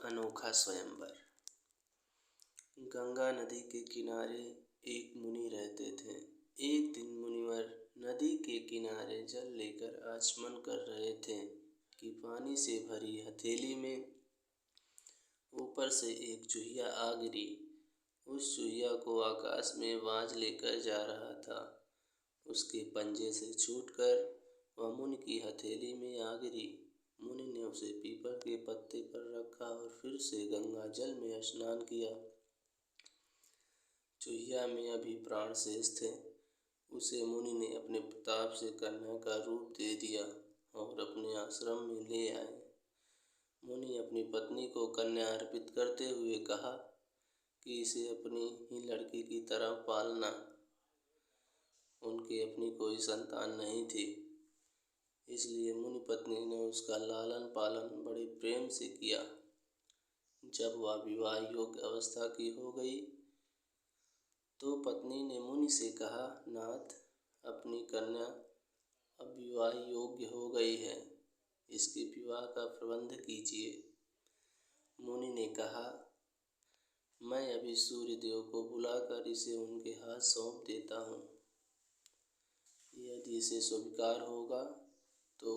अनोखा स्वयंवर। गंगा नदी के किनारे एक मुनि रहते थे। एक दिन मुनिवर नदी के किनारे जल लेकर आचमन कर रहे थे कि पानी से भरी हथेली में ऊपर से एक चूहिया आ गिरी। उस चूहिया को आकाश में बाज लेकर जा रहा था। उसके पंजे से छूटकर वह मुनि की हथेली में आ गिरी। मुनि ने उसे पीपल के पत्ते पर रखा और फिर से गंगा जल में स्नान किया। चूहिया में अभी प्राण शेष थे। उसे मुनि ने अपने प्रताप से कन्या का रूप दे दिया और अपने आश्रम में ले आए। मुनि अपनी पत्नी को कन्या अर्पित करते हुए कहा कि इसे अपनी ही लड़की की तरह पालना। उनके अपनी कोई संतान नहीं थी, इसलिए मुनि पत्नी ने उसका लालन पालन बड़े प्रेम से किया। जब वह विवाह योग्य अवस्था की हो गई तो पत्नी ने मुनि से कहा, नाथ, अपनी कन्या अब विवाह योग्य हो गई है, इसके विवाह का प्रबंध कीजिए। मुनि ने कहा, मैं अभी सूर्य देव को बुलाकर इसे उनके हाथ सौंप देता हूँ। यदि इसे स्वीकार होगा तो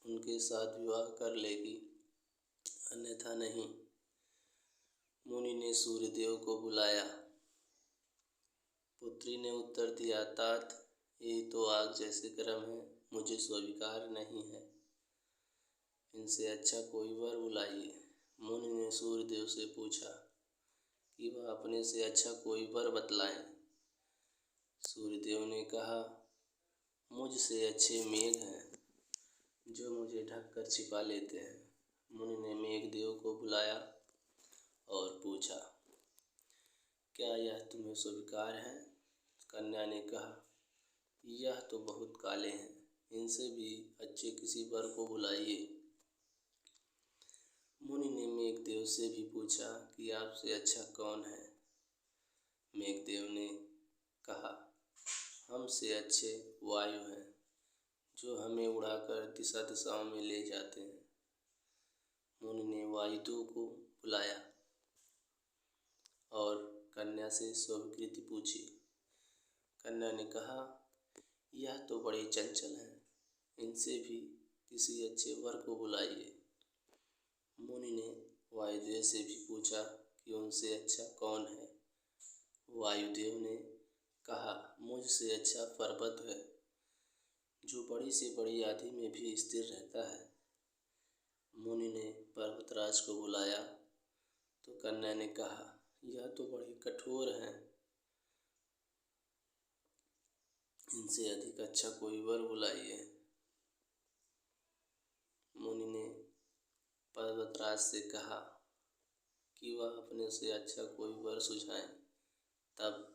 उनके साथ विवाह कर लेगी, अन्यथा नहीं। मुनि ने सूर्य देव को बुलाया। पुत्री ने उत्तर दिया, तात, ये तो आग जैसे गर्म है, मुझे स्वीकार नहीं है। इनसे अच्छा कोई वर बुलाइए। मुनि ने सूर्य देव से पूछा कि वह अपने से अच्छा कोई वर बतलाएं। सूर्य देव ने कहा, मुझसे अच्छे मेघ हैं जो मुझे ढककर छिपा लेते हैं। मुनि ने मेघदेव को बुलाया और पूछा, क्या यह तुम्हें स्वीकार है? कन्या ने कहा, यह तो बहुत काले हैं, इनसे भी अच्छे किसी वर को बुलाइए। मुनि ने मेघदेव से भी पूछा कि आपसे अच्छा कौन है? मेघदेव ने कहा, हमसे अच्छे वायु हैं जो हमें उड़ाकर दिशा दिशाओं में ले जाते हैं। मुनि ने वायुदेव को बुलाया और कन्या से स्वीकृति पूछी। कन्या ने कहा, यह तो बड़े चंचल हैं, इनसे भी किसी अच्छे वर को बुलाइए। मुनि ने वायुदेव से भी पूछा कि उनसे अच्छा कौन है? वायुदेव ने कहा, मुझसे अच्छा पर्वत है जो बड़ी से बड़ी आंधी में भी स्थिर रहता है। मुनि ने पर्वतराज को बुलाया तो कन्या ने कहा, यह तो बड़े कठोर हैं, इनसे अधिक अच्छा कोई वर बुलाइए। मुनि ने पर्वतराज से कहा कि वह अपने से अच्छा कोई वर सुझाएं। तब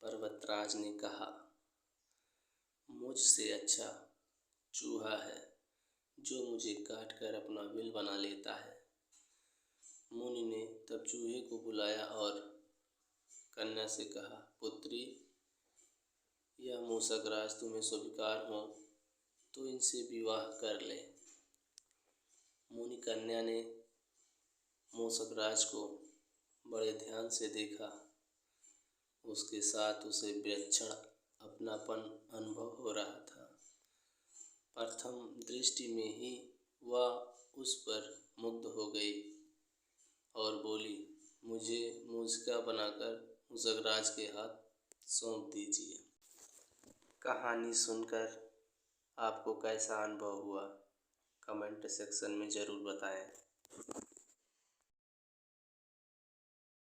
पर्वतराज ने कहा, मुझसे अच्छा चूहा है जो मुझे काटकर अपना बिल बना लेता है। मुनि ने तब चूहे को बुलाया और कन्या से कहा, पुत्री, यह मूषक राज तुम्हें स्वीकार हो तो इनसे विवाह कर ले। मुनि कन्या ने मूषक राज को बड़े ध्यान से देखा। उसके साथ उसे विलक्षण अपनापन अनुभव हो रहा था। प्रथम दृष्टि में ही वह उस पर मुग्ध हो गई और बोली, मुझे मूषिका बनाकर मूषक राज के हाथ सौंप दीजिए। कहानी सुनकर आपको कैसा अनुभव हुआ? कमेंट सेक्शन में ज़रूर बताएं।